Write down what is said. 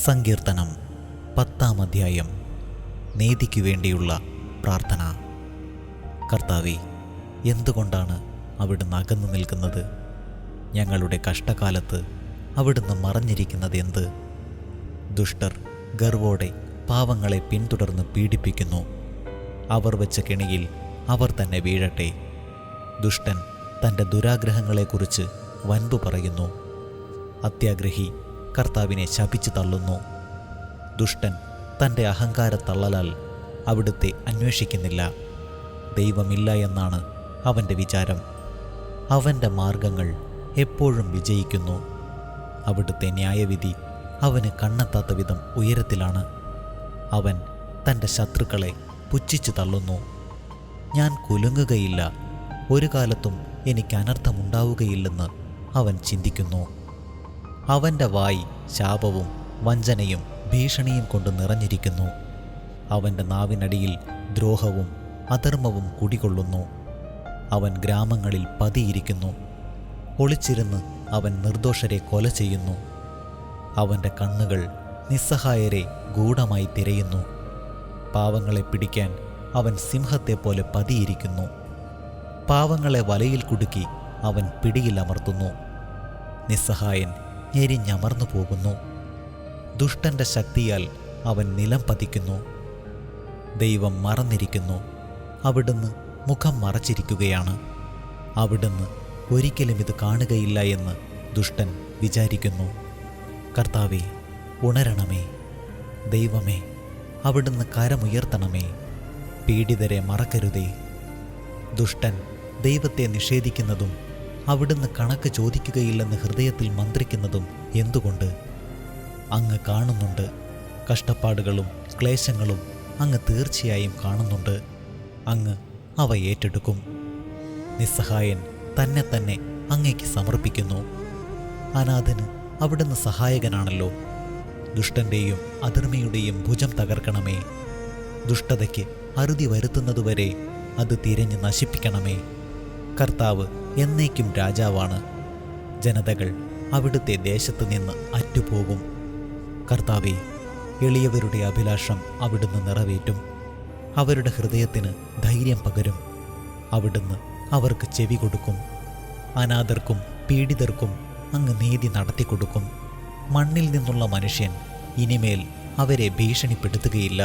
സങ്കീർത്തനം 10-ാം അധ്യായം. നീതിക്കു വേണ്ടിയുള്ള പ്രാർത്ഥന. കർത്താവേ, എന്തുകൊണ്ടാണ് അവിടുന്ന് അകന്നു നിൽക്കുന്നത്? ഞങ്ങളുടെ കഷ്ടകാലത്ത് അവിടുന്ന് മറഞ്ഞിരിക്കുന്നത് എന്ത്? ദുഷ്ടർ ഗർവോടെ പാവങ്ങളെ പിന്തുടർന്ന് പീഡിപ്പിക്കുന്നു. അവർ വെച്ച കെണിയിൽ അവർ തന്നെ വീഴട്ടെ. ദുഷ്ടൻ തൻ്റെ ദുരാഗ്രഹങ്ങളെക്കുറിച്ച് വൻപു പറയുന്നു. അത്യാഗ്രഹി കർത്താവിനെ ശപിച്ചു തള്ളുന്നു. ദുഷ്ടൻ തൻ്റെ അഹങ്കാരത്തള്ളലാൽ അവിടുത്തെ അന്വേഷിക്കുന്നില്ല. ദൈവമില്ല എന്നാണ് അവൻ്റെ വിചാരം. അവൻ്റെ മാർഗങ്ങൾ എപ്പോഴും വിജയിക്കുന്നു. അവിടുത്തെ ന്യായവിധി അവന് കണ്ണെത്താത്ത വിധം ഉയരത്തിലാണ്. അവൻ തൻ്റെ ശത്രുക്കളെ പുച്ഛിച്ചു തള്ളുന്നു. ഞാൻ കുലുങ്ങുകയില്ല, ഒരു കാലത്തും എനിക്ക് അനർത്ഥമുണ്ടാവുകയില്ലെന്ന് അവൻ ചിന്തിക്കുന്നു. അവൻ്റെ വായ് ശാപവും വഞ്ചനയും ഭീഷണിയും കൊണ്ട് നിറഞ്ഞിരിക്കുന്നു. അവൻ്റെ നാവിനടിയിൽ ദ്രോഹവും അധർമ്മവും കുടികൊള്ളുന്നു. അവൻ ഗ്രാമങ്ങളിൽ പതിയിരിക്കുന്നു. ഒളിച്ചിരുന്ന് അവൻ നിർദോഷരെ കൊല ചെയ്യുന്നു. അവൻ്റെ കണ്ണുകൾ നിസ്സഹായരെ ഗൂഢമായി തിരയുന്നു. പാവങ്ങളെ പിടിക്കാൻ അവൻ സിംഹത്തെപ്പോലെ പതിയിരിക്കുന്നു. പാവങ്ങളെ വലയിൽ കുടുക്കി അവൻ പിടിയിൽ അമർത്തുന്നു. നിസ്സഹായൻ ഞെരിഞ്ഞമർന്നു പോകുന്നു. ദുഷ്ടന്റെ ശക്തിയാൽ അവൻ നിലം പതിക്കുന്നു. ദൈവം മറന്നിരിക്കുന്നു. അവിടുന്ന് മുഖം മറച്ചിരിക്കുകയാണ്. അവിടുന്ന് ഒരിക്കലും ഇത് കാണുകയില്ല എന്ന് ദുഷ്ടൻ വിചാരിക്കുന്നു. കർത്താവേ, ഉണരണമേ. ദൈവമേ, അവിടുന്ന് കരമുയർത്തണമേ. പീഡിതരെ മറക്കരുതേ. ദുഷ്ടൻ ദൈവത്തെ നിഷേധിക്കുന്നതും അവിടുന്ന് കണക്ക് ചോദിക്കുകയില്ലെന്ന് ഹൃദയത്തിൽ മന്ത്രിക്കുന്നതും എന്തുകൊണ്ട്? അങ്ങ് കാണുന്നുണ്ട്. കഷ്ടപ്പാടുകളും ക്ലേശങ്ങളും അങ്ങ് തീർച്ചയായും കാണുന്നുണ്ട്. അങ്ങ് അവ ഏറ്റെടുക്കും. നിസ്സഹായൻ തന്നെ തന്നെ അങ്ങേക്ക് സമർപ്പിക്കുന്നു. അനാഥന് അവിടുന്ന് സഹായകനാണല്ലോ. ദുഷ്ടൻ്റെയും അധർമ്മിയുടെയും ഭുജം തകർക്കണമേ. ദുഷ്ടതയ്ക്ക് അറുതി വരുത്തുന്നതുവരെ അത് തിരഞ്ഞ് നശിപ്പിക്കണമേ. കർത്താവ് എന്നേക്കും രാജാവാണ്. ജനതകൾ അവിടുത്തെ ദേശത്ത് നിന്ന് അറ്റുപോകും. കർത്താവേ, എളിയവരുടെ അഭിലാഷം അവിടുന്ന് നിറവേറ്റും. അവരുടെ ഹൃദയത്തിന് ധൈര്യം പകരും. അവിടുന്ന് അവർക്ക് ചെവി കൊടുക്കും. അനാഥർക്കും പീഡിതർക്കും അങ്ങ് നീതി നടത്തിക്കൊടുക്കും. മണ്ണിൽ നിന്നുള്ള മനുഷ്യൻ ഇനിമേൽ അവരെ ഭീഷണിപ്പെടുത്തുകയില്ല.